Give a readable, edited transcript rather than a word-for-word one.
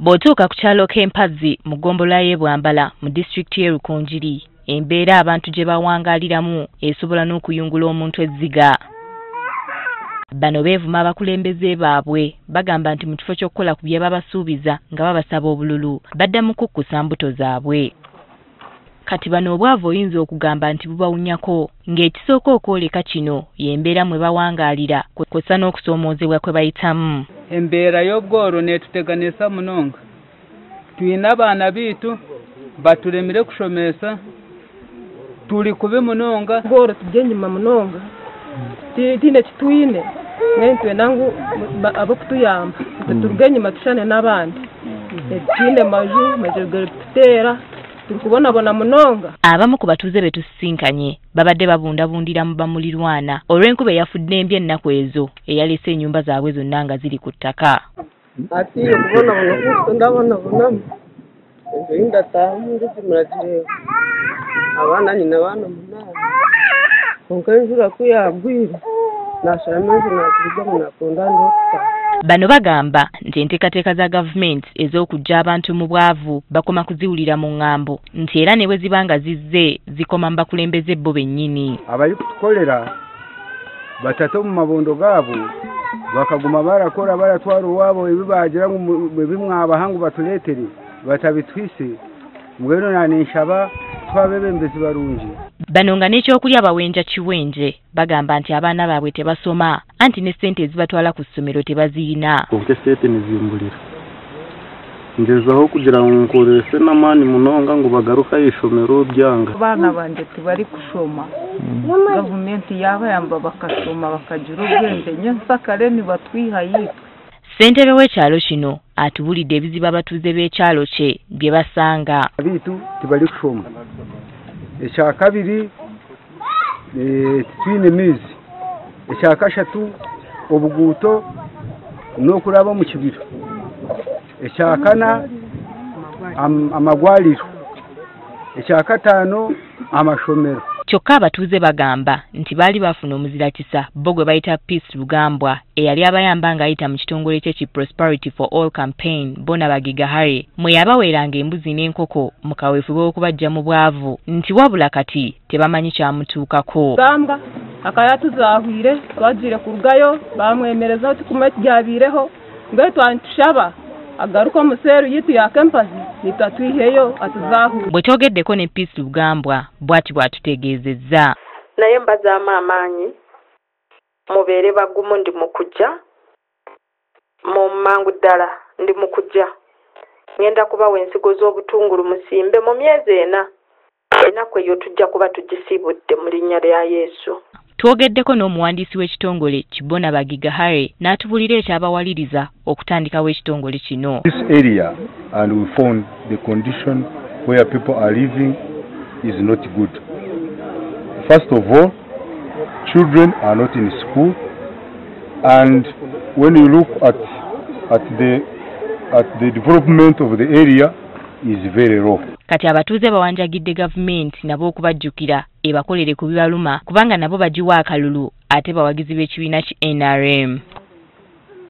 Bw'otuuka ku kyalo k'Empazzi mu ggombolola y'e Bwambala mu disitulikiti y'e Rukungiri, embeera abantu gye bawangaaliramu esobola n'okuyungula omuntu ezziga. Bano beevuma abakulembeze baabwe bagamba nti mu kifo ky'okukola ku bye babasuubiza nga babasaba obululu baddamu kukkusa mbuto zaabwe. Kati bano obwavu oyinza okugamba nti bubawunyako ng'ekisooka okwoleka kino y'embeera mwe bawangaalira kw'ossa n'okusoomoozebwa kwe bayitamu. Embeera y'obworo neetuteganisa munonga. Tuyina abaana biitu batulemire kushomesa tuli kubi munonga. Obworo tujje enyuma munonga tiine kitwine n'entwe nangu ab'okutuyamba turuge enyuma tushane n'abandi tiine maju tuteera turi kubonabona munonga. Abamu ku batuuze be tusisinkanye babadde babundabundira mu bamulirwana olw'enkuba eyafudde embi ennaku ezo eyaleese ennyumba zaabwe zonna nga ziri ku ttaka. Ati okubonabona ndabonabonamu enzo yindataamu ndizimulagireewo abaana nyina baana munaana konka enjura kuyagwire nashara menzi naturugamu nakonda ndokutaaha. Bano bagamba nti enteekateeka za gavumenti ez'okuggya abantu mu bwavu bakoma kuziwulira mu ŋŋambo nti era ne bwe ziba nga zizze zikoma mu bakulembeze bo bennyini. Abali kutukolera batato mu mabondo gaabo bakaguma barakora baratwara owaabo ebibaagira bwe bimwabahangu batuleetere batabitwise mbwenu naninshaba twabebembezi barungi. Bano nga n'ekyokulya bawenja kiwenje bagamba nti abaana baabwe tebasoma anti ne ssente ezibatwala ku ssomero tebazirina. Obute sente nizimbulira ngezaho kugira ngo nkoreshe n'amaani munonga ngo bagaruka y'ishomero byanga. Abaana banje tibari kushoma gavumenti yabayamba bakashoma bakagira ubwenge nyensakale nibatwiha yitwe. Ssentebe w'ekyalo kino atubulidde ebizibu abatuuze b'ekyalo kye bye basanga. Abiitu tibali kushoma. Ekyakabiri twine mizi. Ekyakashatu obuguuto n'okulaba mu kibira. Ekyakana amagwaliro. Ekyakataano amashomero. Kyokka abatuuze bagamba nti baali bafuna omuzirakisa bo gwe bayita Peace Rugambwa eyali abayamba ng'ayita mu kitongole kye Prosperity for All campaign Bona Bagigahare mwe yabaweeranga embuzi n'enkoko mu kaweefube w'okubajja mu bwavu nti wabula kati tebamanyi kyamutuukako. Gamba akayatuzaahwire twagire kurugayo bamwemereza tukume tujyabireho ngwe twantushaba agaruka omuseeru yitu ya Empazzi nitatwiheyo atuzaahura. Bwe twogeddeko ne Peace Rugambwa bw'ati bw'atutegeezezza. Naye mbazaamu amaanyi mubeere bagumu ndi mu kujja mu mangu ddala ndi mu kujja ngenda kubawa ensigo z'obutungulu musimbe mu myezi ena ennaku eyo tujja kuba tugisiibudde mu linnya lya Yesu. Twogeddeko n'omuwandiisi w'ekitongole Bona Bagigahare n'atubulira ekyabawaliriza okutandikawo ekitongole kino. This area and we found the condition where people are living is not good. First of all, children are not in school, and when you look at the development of the area is very low. Kati abatuuze bawanjagidde gavumenti nabo okubajjukira ebakolere ku bibaluma kubanga nabo bagiwa akalulu ate bawagizi b'ekibiina ki NRM.